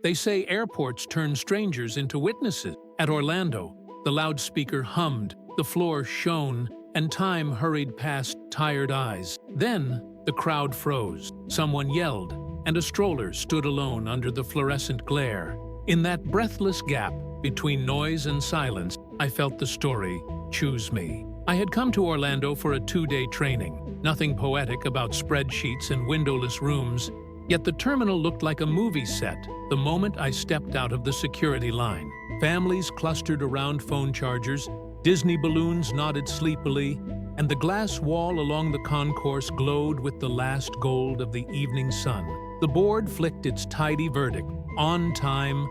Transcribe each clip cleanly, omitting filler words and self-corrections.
They say airports turn strangers into witnesses. At Orlando, the loudspeaker hummed, the floor shone, and time hurried past tired eyes. Then, the crowd froze. Someone yelled, and a stroller stood alone under the fluorescent glare. In that breathless gap between noise and silence, I felt the story choose me. I had come to Orlando for a 2-day training. Nothing poetic about spreadsheets and windowless rooms, yet the terminal looked like a movie set the moment I stepped out of the security line. Families clustered around phone chargers, Disney balloons nodded sleepily, and the glass wall along the concourse glowed with the last gold of the evening sun. The board flicked its tidy verdict: on time,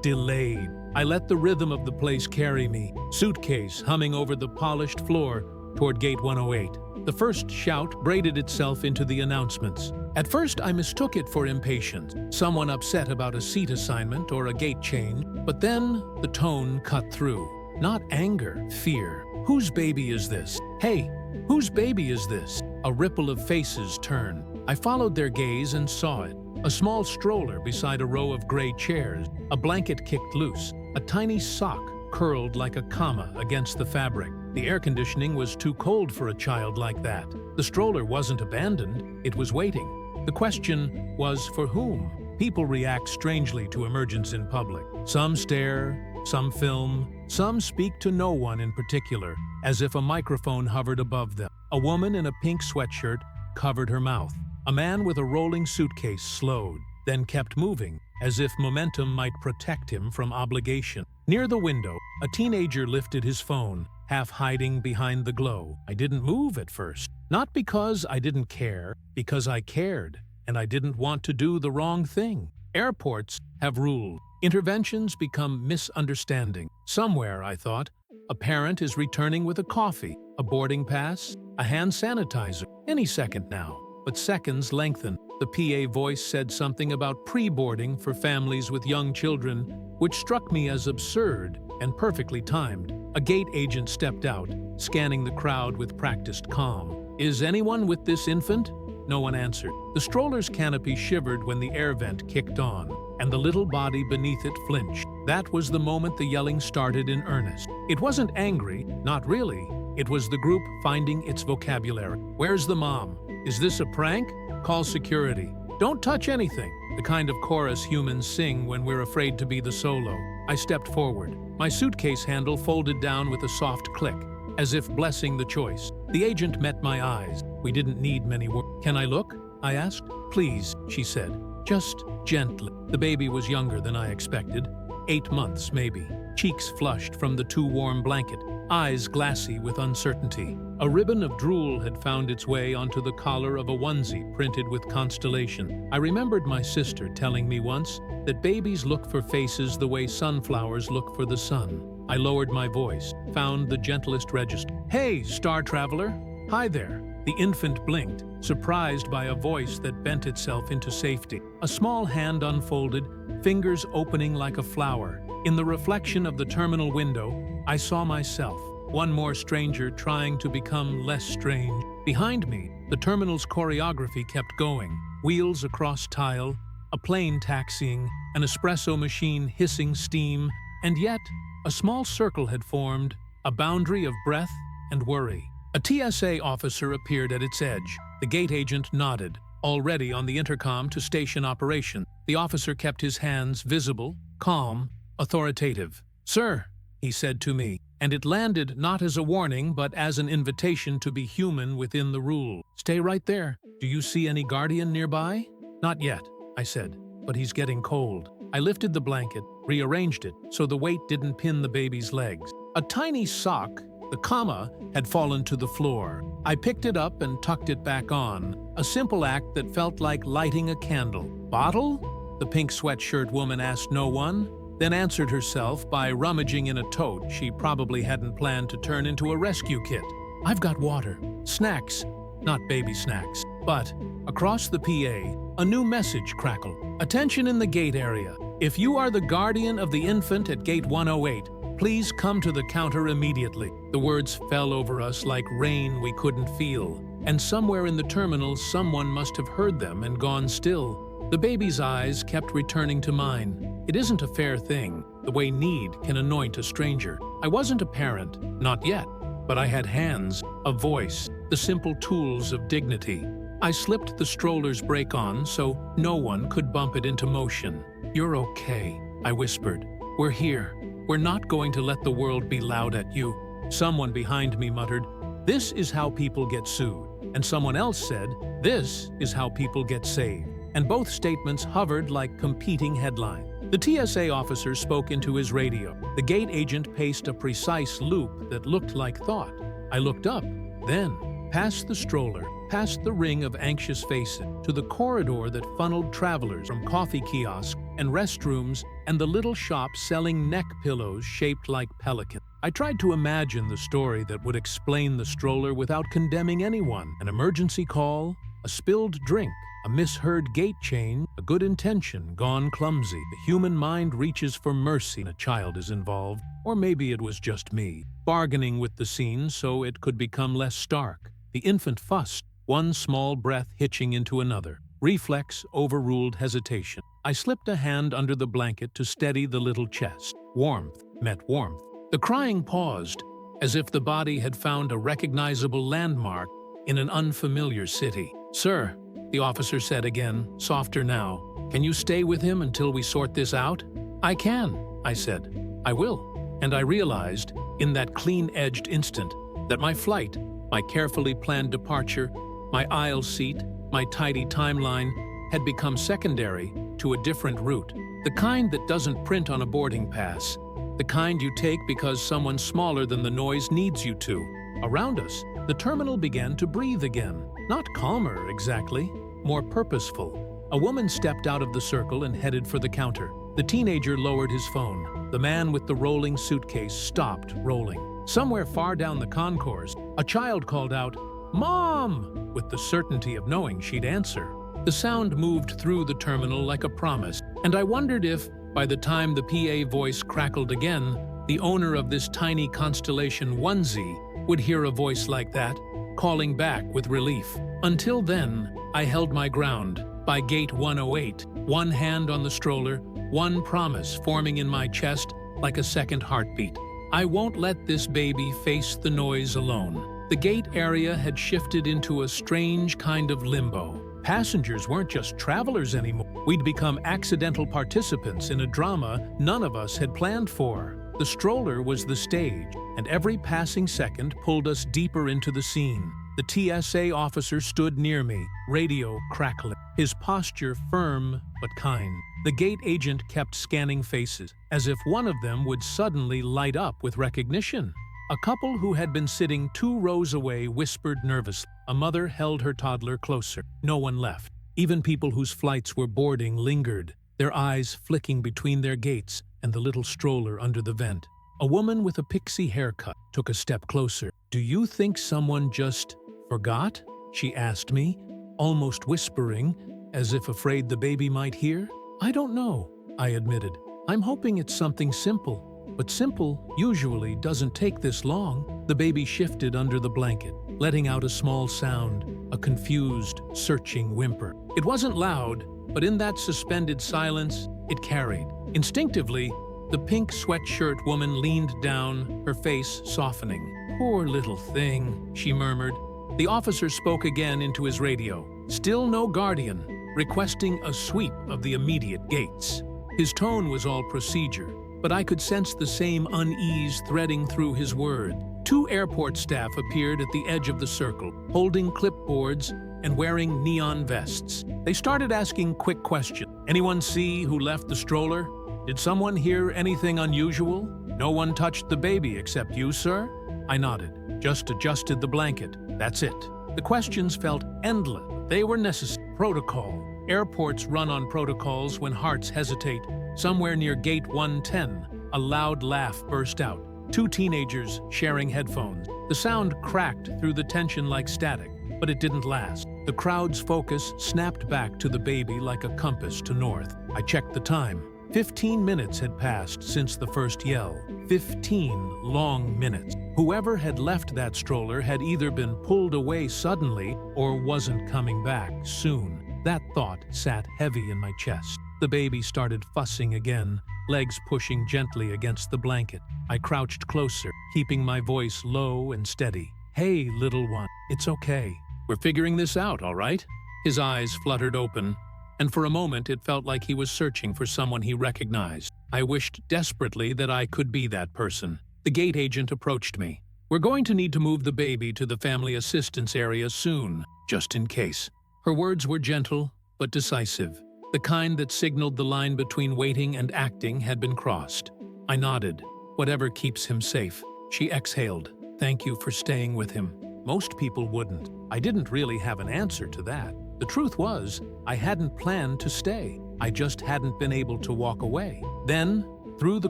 delayed. I let the rhythm of the place carry me, suitcase humming over the polished floor toward Gate 108. The first shout braided itself into the announcements. At first, I mistook it for impatience, someone upset about a seat assignment or a gate change, but then the tone cut through. Not anger, fear. Whose baby is this? Hey, whose baby is this? A ripple of faces turned. I followed their gaze and saw it. A small stroller beside a row of gray chairs, a blanket kicked loose, a tiny sock curled like a comma against the fabric. The air conditioning was too cold for a child like that. The stroller wasn't abandoned, it was waiting. The question was for whom? People react strangely to emergence in public. Some stare, some film, some speak to no one in particular, as if a microphone hovered above them. A woman in a pink sweatshirt covered her mouth. A man with a rolling suitcase slowed, then kept moving, as if momentum might protect him from obligation. Near the window, a teenager lifted his phone, half hiding behind the glow. I didn't move at first. Not because I didn't care, because I cared, and I didn't want to do the wrong thing. Airports have rules. Interventions become misunderstanding. Somewhere, I thought, a parent is returning with a coffee, a boarding pass, a hand sanitizer. Any second now. But seconds lengthened. The PA voice said something about pre-boarding for families with young children, which struck me as absurd and perfectly timed. A gate agent stepped out, scanning the crowd with practiced calm. "Is anyone with this infant?" No one answered. The stroller's canopy shivered when the air vent kicked on, and the little body beneath it flinched. That was the moment the yelling started in earnest. It wasn't angry, not really. It was the group finding its vocabulary. "Where's the mom? Is this a prank? Call security. Don't touch anything." The kind of chorus humans sing when we're afraid to be the solo. I stepped forward. My suitcase handle folded down with a soft click, as if blessing the choice. The agent met my eyes. We didn't need many words. "Can I look?" I asked. "Please," she said. "Just gently." The baby was younger than I expected. 8 months, maybe. Cheeks flushed from the too warm blanket, eyes glassy with uncertainty. A ribbon of drool had found its way onto the collar of a onesie printed with constellation. I remembered my sister telling me once that babies look for faces the way sunflowers look for the sun. I lowered my voice, found the gentlest register. "Hey, star traveler." "Hi there." The infant blinked, surprised by a voice that bent itself into safety. A small hand unfolded, fingers opening like a flower. In the reflection of the terminal window, I saw myself, one more stranger trying to become less strange. Behind me, the terminal's choreography kept going. Wheels across tile, a plane taxiing, an espresso machine hissing steam, and yet, a small circle had formed, a boundary of breath and worry. A TSA officer appeared at its edge. The gate agent nodded, already on the intercom to station operation. The officer kept his hands visible, calm, authoritative. "Sir," he said to me, and it landed not as a warning but as an invitation to be human within the rule. "Stay right there. Do you see any guardian nearby?" "Not yet," I said, "but he's getting cold." I lifted the blanket, rearranged it so the weight didn't pin the baby's legs. A tiny sock, the comma, had fallen to the floor. I picked it up and tucked it back on, a simple act that felt like lighting a candle. "Bottle?" The pink sweatshirt woman asked no one, then answered herself by rummaging in a tote she probably hadn't planned to turn into a rescue kit. "I've got water. Snacks. Not baby snacks." But, across the PA, a new message crackled. "Attention in the gate area. If you are the guardian of the infant at gate 108, please come to the counter immediately." The words fell over us like rain we couldn't feel, and somewhere in the terminal someone must have heard them and gone still. The baby's eyes kept returning to mine. It isn't a fair thing, the way need can anoint a stranger. I wasn't a parent, not yet, but I had hands, a voice, the simple tools of dignity. I slipped the stroller's brake on so no one could bump it into motion. "You're okay," I whispered. "We're here. We're not going to let the world be loud at you." Someone behind me muttered, "This is how people get sued." And someone else said, "This is how people get saved." And both statements hovered like competing headlines. The TSA officer spoke into his radio. The gate agent paced a precise loop that looked like thought. I looked up, then, past the stroller, past the ring of anxious faces, to the corridor that funneled travelers from coffee kiosks and restrooms and the little shop selling neck pillows shaped like pelicans. I tried to imagine the story that would explain the stroller without condemning anyone. An emergency call, a spilled drink, a misheard gate change, a good intention gone clumsy. The human mind reaches for mercy when a child is involved, or maybe it was just me, bargaining with the scene so it could become less stark. The infant fussed, one small breath hitching into another. Reflex overruled hesitation. I slipped a hand under the blanket to steady the little chest. Warmth met warmth. The crying paused, as if the body had found a recognizable landmark in an unfamiliar city. "Sir," the officer said again, softer now, "can you stay with him until we sort this out?" "I can," I said. "I will." And I realized, in that clean-edged instant, that my flight, my carefully planned departure, my aisle seat, my tidy timeline, had become secondary to a different route. The kind that doesn't print on a boarding pass. The kind you take because someone smaller than the noise needs you to. Around us, the terminal began to breathe again. Not calmer, exactly. More purposeful. A woman stepped out of the circle and headed for the counter. The teenager lowered his phone. The man with the rolling suitcase stopped rolling. Somewhere far down the concourse, a child called out, "Mom!" with the certainty of knowing she'd answer. The sound moved through the terminal like a promise, and I wondered if, by the time the PA voice crackled again, the owner of this tiny constellation onesie would hear a voice like that, calling back with relief. Until then, I held my ground, by gate 108, one hand on the stroller, one promise forming in my chest like a second heartbeat. I won't let this baby face the noise alone. The gate area had shifted into a strange kind of limbo. Passengers weren't just travelers anymore. We'd become accidental participants in a drama none of us had planned for. The stroller was the stage, and every passing second pulled us deeper into the scene. The TSA officer stood near me, radio crackling, his posture firm but kind. The gate agent kept scanning faces, as if one of them would suddenly light up with recognition. A couple who had been sitting 2 rows away whispered nervously. A mother held her toddler closer. No one left. Even people whose flights were boarding lingered, their eyes flicking between their gates and the little stroller under the vent. A woman with a pixie haircut took a step closer. "Do you think someone just forgot?" she asked me, almost whispering, as if afraid the baby might hear. "I don't know," I admitted. "I'm hoping it's something simple. But simple usually doesn't take this long." The baby shifted under the blanket, letting out a small sound, a confused, searching whimper. It wasn't loud, but in that suspended silence, it carried. Instinctively, the pink sweatshirt woman leaned down, her face softening. "Poor little thing," she murmured. The officer spoke again into his radio. "Still no guardian," requesting a sweep of the immediate gates. His tone was all procedure, but I could sense the same unease threading through his word. 2 airport staff appeared at the edge of the circle, holding clipboards and wearing neon vests. They started asking quick questions. "Anyone see who left the stroller? Did someone hear anything unusual? No one touched the baby except you, sir?" I nodded. "Just adjusted the blanket. That's it." The questions felt endless. They were necessary. Protocol. Airports run on protocols when hearts hesitate. Somewhere near gate 110, a loud laugh burst out. 2 teenagers sharing headphones. The sound cracked through the tension like static, but it didn't last. The crowd's focus snapped back to the baby like a compass to north. I checked the time. 15 minutes had passed since the first yell. 15 long minutes. Whoever had left that stroller had either been pulled away suddenly or wasn't coming back soon. That thought sat heavy in my chest. The baby started fussing again, legs pushing gently against the blanket. I crouched closer, keeping my voice low and steady. "Hey, little one, it's okay. We're figuring this out, all right?" His eyes fluttered open, and for a moment it felt like he was searching for someone he recognized. I wished desperately that I could be that person. The gate agent approached me. "We're going to need to move the baby to the family assistance area soon, just in case." Her words were gentle, but decisive. The kind that signaled the line between waiting and acting had been crossed. I nodded. "Whatever keeps him safe." She exhaled. "Thank you for staying with him." Most people wouldn't. I didn't really have an answer to that. The truth was, I hadn't planned to stay. I just hadn't been able to walk away. Then, through the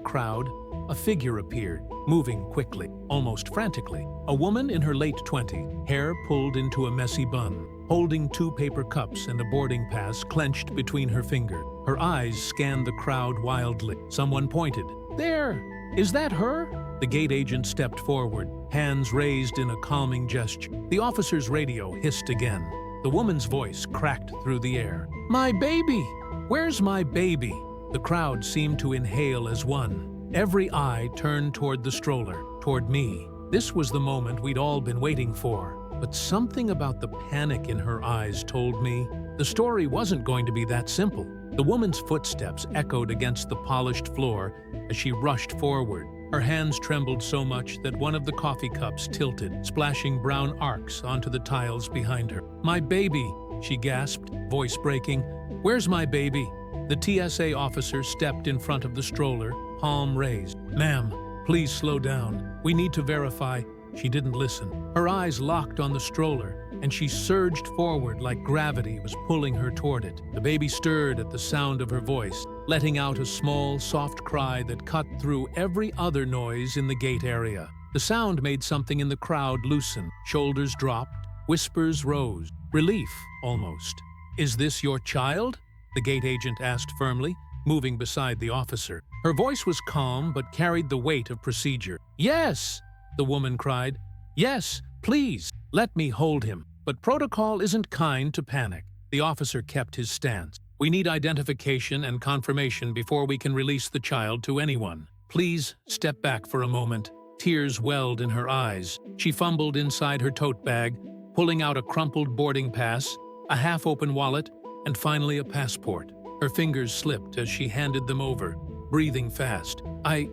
crowd, a figure appeared, moving quickly, almost frantically. A woman in her late 20s, hair pulled into a messy bun, holding 2 paper cups and a boarding pass clenched between her fingers. Her eyes scanned the crowd wildly. Someone pointed. "There! Is that her?" The gate agent stepped forward, hands raised in a calming gesture. The officer's radio hissed again. The woman's voice cracked through the air. "My baby! Where's my baby?" The crowd seemed to inhale as one. Every eye turned toward the stroller, toward me. This was the moment we'd all been waiting for. But something about the panic in her eyes told me the story wasn't going to be that simple. The woman's footsteps echoed against the polished floor as she rushed forward. Her hands trembled so much that one of the coffee cups tilted, splashing brown arcs onto the tiles behind her. "My baby!" she gasped, voice breaking. "Where's my baby?" The TSA officer stepped in front of the stroller, palm raised. "Ma'am, please slow down. We need to verify." She didn't listen. Her eyes locked on the stroller, and she surged forward like gravity was pulling her toward it. The baby stirred at the sound of her voice, letting out a small, soft cry that cut through every other noise in the gate area. The sound made something in the crowd loosen. Shoulders dropped, whispers rose. Relief, almost. "Is this your child?" the gate agent asked firmly, moving beside the officer. Her voice was calm but carried the weight of procedure. "Yes!" the woman cried. "Yes, please, let me hold him." But protocol isn't kind to panic. The officer kept his stance. "We need identification and confirmation before we can release the child to anyone. Please step back for a moment." Tears welled in her eyes. She fumbled inside her tote bag, pulling out a crumpled boarding pass, a half-open wallet, and finally a passport. Her fingers slipped as she handed them over, breathing fast. I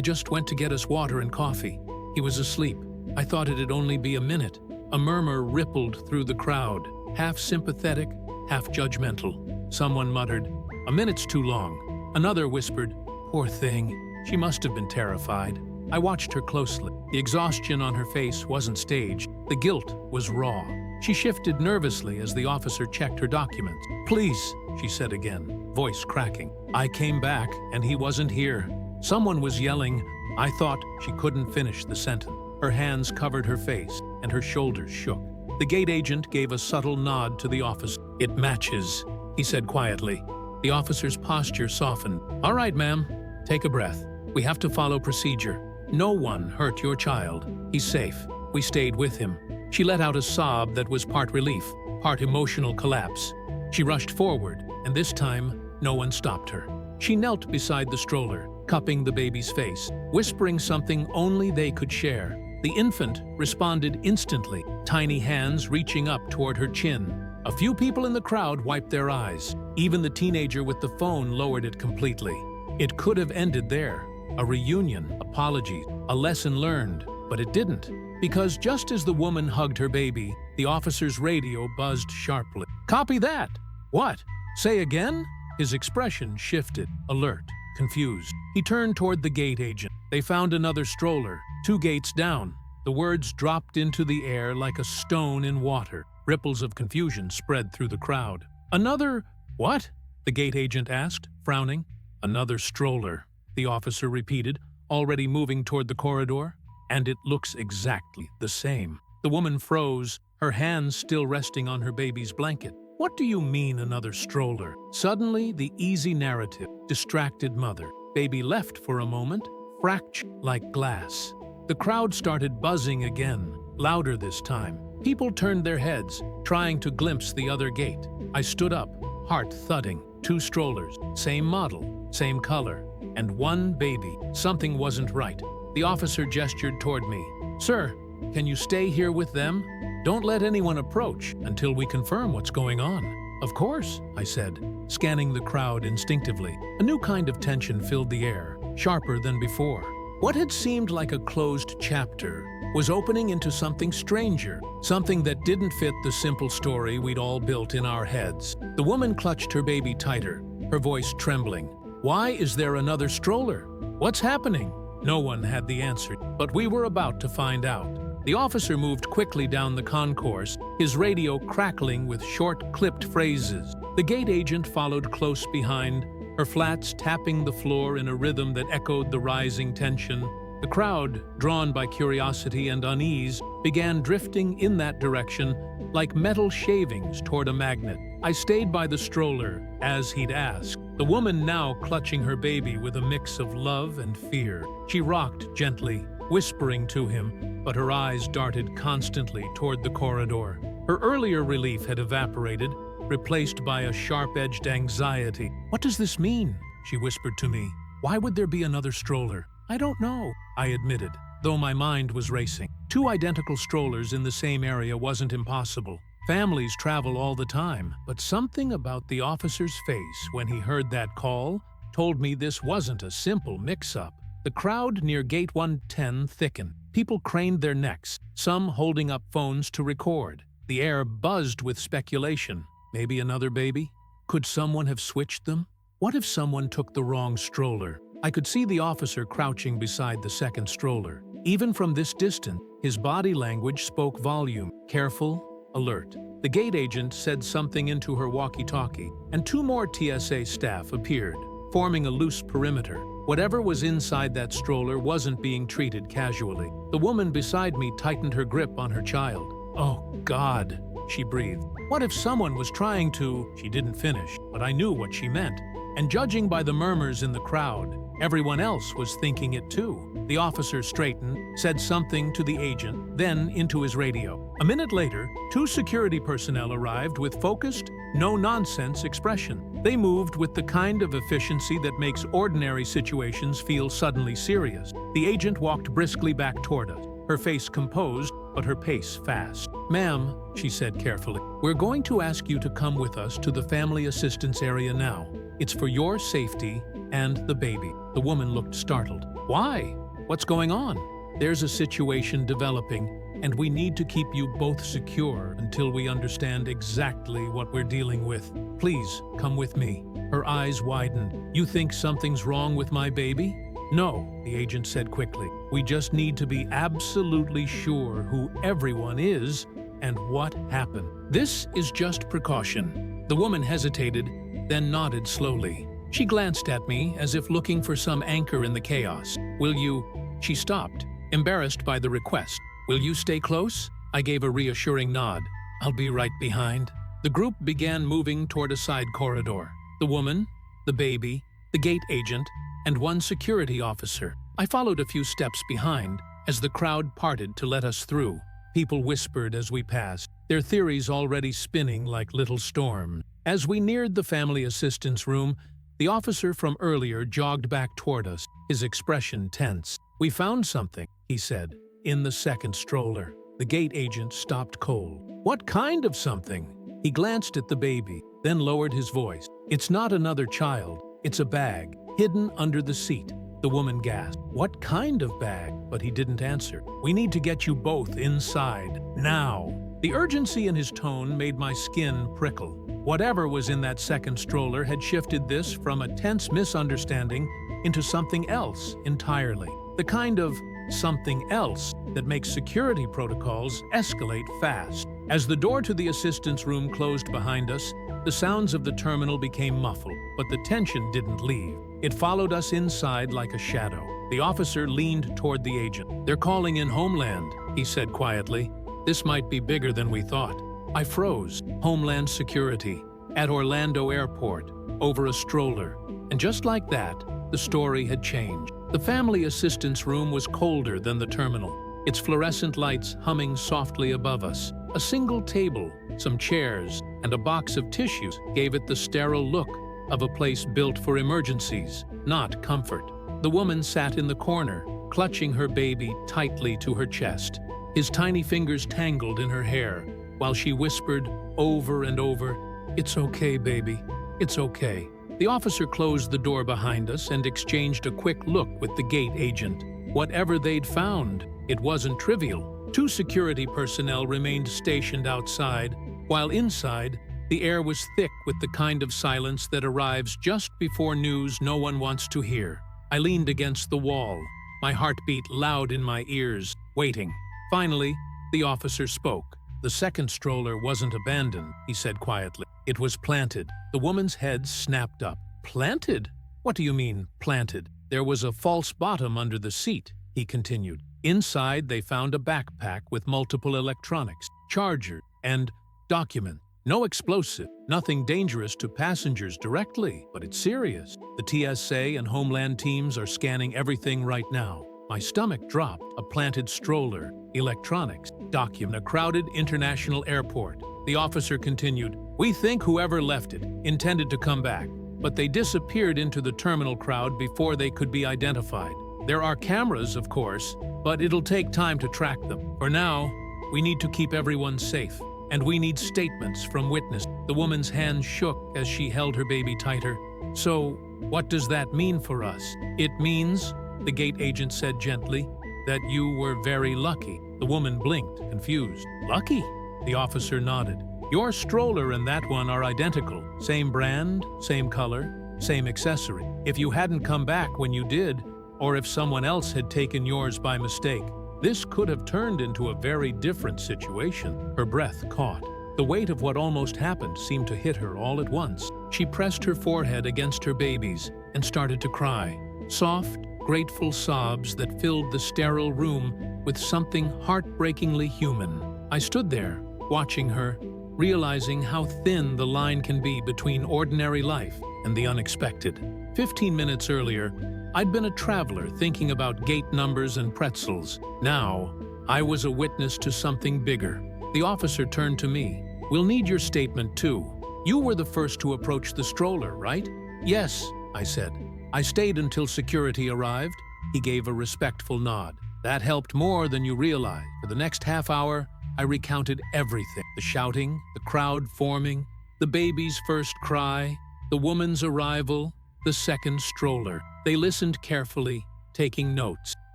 just went to get us water and coffee. He was asleep. I thought it'd only be a minute." A murmur rippled through the crowd, half sympathetic, half judgmental. Someone muttered, "A minute's too long." Another whispered, "Poor thing. She must have been terrified." I watched her closely. The exhaustion on her face wasn't staged. The guilt was raw. She shifted nervously as the officer checked her documents. "Please," she said again, voice cracking. "I came back, and he wasn't here." Someone was yelling. I thought she couldn't finish the sentence. Her hands covered her face, and her shoulders shook. The gate agent gave a subtle nod to the officer. "It matches," he said quietly. The officer's posture softened. "All right, ma'am. Take a breath. We have to follow procedure. No one hurt your child. He's safe. We stayed with him." She let out a sob that was part relief, part emotional collapse. She rushed forward, and this time, no one stopped her. She knelt beside the stroller, cupping the baby's face, whispering something only they could share. The infant responded instantly, tiny hands reaching up toward her chin. A few people in the crowd wiped their eyes. Even the teenager with the phone lowered it completely. It could have ended there. A reunion, apologies, a lesson learned, but it didn't. Because just as the woman hugged her baby, the officer's radio buzzed sharply. "Copy that!" "What? Say again?" His expression shifted, alert, confused. He turned toward the gate agent. They found another stroller, 2 gates down. The words dropped into the air like a stone in water. Ripples of confusion spread through the crowd. "Another what?" the gate agent asked, frowning. "Another stroller," the officer repeated, already moving toward the corridor. "And it looks exactly the same." The woman froze, her hands still resting on her baby's blanket. "What do you mean, another stroller?" Suddenly, the easy narrative distracted mother. Baby left for a moment, fractured like glass. The crowd started buzzing again. louder this time. People turned their heads, trying to glimpse the other gate. I stood up, heart thudding. 2 strollers, same model, same color, and 1 baby. Something wasn't right. The officer gestured toward me. "Sir, can you stay here with them? Don't let anyone approach until we confirm what's going on." "Of course," I said, scanning the crowd instinctively. A new kind of tension filled the air, sharper than before. What had seemed like a closed chapter was opening into something stranger, something that didn't fit the simple story we'd all built in our heads. The woman clutched her baby tighter, her voice trembling. "Why is there another stroller? What's happening?" No one had the answer, but we were about to find out. The officer moved quickly down the concourse, his radio crackling with short, clipped phrases. The gate agent followed close behind, her flats tapping the floor in a rhythm that echoed the rising tension. The crowd, drawn by curiosity and unease, began drifting in that direction like metal shavings toward a magnet. I stayed by the stroller, as he'd asked, the woman now clutching her baby with a mix of love and fear. She rocked gently, whispering to him, but her eyes darted constantly toward the corridor. Her earlier relief had evaporated, replaced by a sharp-edged anxiety. "What does this mean?" she whispered to me. "Why would there be another stroller?" "I don't know," I admitted, though my mind was racing. 2 identical strollers in the same area wasn't impossible. Families travel all the time, but something about the officer's face when he heard that call told me this wasn't a simple mix-up. The crowd near Gate 110 thickened. People craned their necks, some holding up phones to record. The air buzzed with speculation. Maybe another baby? Could someone have switched them? What if someone took the wrong stroller? I could see the officer crouching beside the second stroller. Even from this distance, his body language spoke volume, careful, alert. The gate agent said something into her walkie-talkie, and 2 more TSA staff appeared, forming a loose perimeter. Whatever was inside that stroller wasn't being treated casually. The woman beside me tightened her grip on her child. "Oh, God," she breathed. "What if someone was trying to—" She didn't finish, but I knew what she meant. And judging by the murmurs in the crowd, everyone else was thinking it too. The officer straightened, said something to the agent, then into his radio. A minute later, 2 security personnel arrived with focused, no-nonsense expression. They moved with the kind of efficiency that makes ordinary situations feel suddenly serious. The agent walked briskly back toward us, her face composed, but her pace fast. "Ma'am," she said carefully, "we're going to ask you to come with us to the family assistance area now. It's for your safety and the baby." The woman looked startled. "Why? What's going on?" "There's a situation developing, and we need to keep you both secure until we understand exactly what we're dealing with. Please, come with me." Her eyes widened. "You think something's wrong with my baby?" "No," the agent said quickly. "We just need to be absolutely sure who everyone is and what happened. This is just precaution." The woman hesitated, then nodded slowly. She glanced at me as if looking for some anchor in the chaos. "Will you—" She stopped, embarrassed by the request. "Will you stay close?" I gave a reassuring nod. "I'll be right behind." The group began moving toward a side corridor. The woman, the baby, the gate agent, and 1 security officer. I followed a few steps behind as the crowd parted to let us through. People whispered as we passed, their theories already spinning like little storms. As we neared the family assistance room, the officer from earlier jogged back toward us, his expression tense. "We found something," he said, "in the second stroller." The gate agent stopped cold. "What kind of something?" He glanced at the baby, then lowered his voice. "It's not another child. It's a bag, hidden under the seat." The woman gasped. "What kind of bag?" But he didn't answer. "We need to get you both inside, now." The urgency in his tone made my skin prickle. Whatever was in that second stroller had shifted this from a tense misunderstanding into something else entirely. The kind of something else that makes security protocols escalate fast. As the door to the assistance room closed behind us, the sounds of the terminal became muffled, but the tension didn't leave. It followed us inside like a shadow. The officer leaned toward the agent. "They're calling in Homeland," he said quietly. "This might be bigger than we thought." I froze. Homeland Security, at Orlando Airport, over a stroller. And just like that, the story had changed. The family assistance room was colder than the terminal. its fluorescent lights humming softly above us. A single table, some chairs, and a box of tissues gave it the sterile look of a place built for emergencies, not comfort. The woman sat in the corner, clutching her baby tightly to her chest. His tiny fingers tangled in her hair, while she whispered over and over, "It's okay, baby. It's okay." The officer closed the door behind us and exchanged a quick look with the gate agent. Whatever they'd found, it wasn't trivial. 2 security personnel remained stationed outside, while inside, the air was thick with the kind of silence that arrives just before news no one wants to hear. I leaned against the wall, my heartbeat loud in my ears, waiting. Finally, the officer spoke. "The second stroller wasn't abandoned," he said quietly. "It was planted." The woman's head snapped up. "Planted? What do you mean, planted?" "There was a false bottom under the seat," he continued. "Inside, they found a backpack with multiple electronics, charger, and documents. No explosive, nothing dangerous to passengers directly, but it's serious. The TSA and Homeland teams are scanning everything right now." My stomach dropped. A planted stroller, electronics, document, a crowded international airport. The officer continued, "We think whoever left it intended to come back, but they disappeared into the terminal crowd before they could be identified. There are cameras, of course, but it'll take time to track them. For now, we need to keep everyone safe, and we need statements from witnesses." The woman's hand shook as she held her baby tighter. "So, what does that mean for us?" "It means," the gate agent said gently, "that you were very lucky." The woman blinked, confused. "Lucky?" The officer nodded. "Your stroller and that one are identical. Same brand, same color, same accessory. If you hadn't come back when you did, or if someone else had taken yours by mistake, this could have turned into a very different situation." Her breath caught. The weight of what almost happened seemed to hit her all at once. She pressed her forehead against her baby's and started to cry. Soft, grateful sobs that filled the sterile room with something heartbreakingly human. I stood there, watching her, realizing how thin the line can be between ordinary life and the unexpected. 15 minutes earlier, I'd been a traveler thinking about gate numbers and pretzels. Now, I was a witness to something bigger. The officer turned to me. "We'll need your statement too. You were the first to approach the stroller, right?" "Yes," I said. "I stayed until security arrived." He gave a respectful nod. "That helped more than you realize." For the next half hour, I recounted everything. The shouting, the crowd forming, the baby's first cry, the woman's arrival, the second stroller. They listened carefully, taking notes.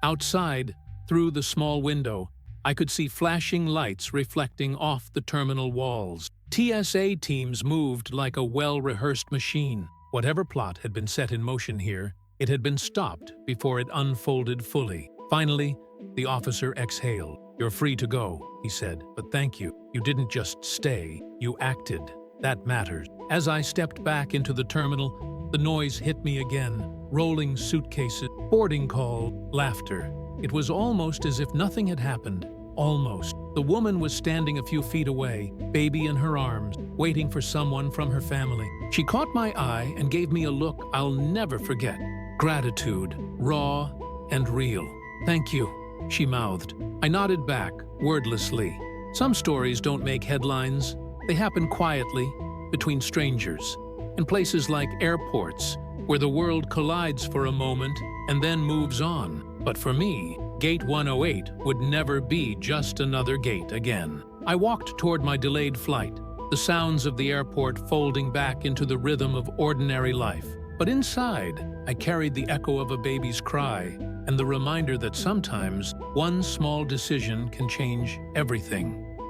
Outside, through the small window, I could see flashing lights reflecting off the terminal walls. TSA teams moved like a well-rehearsed machine. Whatever plot had been set in motion here, it had been stopped before it unfolded fully. Finally, the officer exhaled. "You're free to go," he said, "but thank you. You didn't just stay, you acted. That matters." As I stepped back into the terminal, the noise hit me again. Rolling suitcases, boarding calls, laughter. It was almost as if nothing had happened. Almost. The woman was standing a few feet away, baby in her arms, waiting for someone from her family. She caught my eye and gave me a look I'll never forget. Gratitude, raw and real. "Thank you," she mouthed. I nodded back, wordlessly. Some stories don't make headlines. They happen quietly, between strangers, in places like airports, where the world collides for a moment and then moves on. But for me, Gate 108 would never be just another gate again. I walked toward my delayed flight, the sounds of the airport folding back into the rhythm of ordinary life. But inside, I carried the echo of a baby's cry and the reminder that sometimes one small decision can change everything.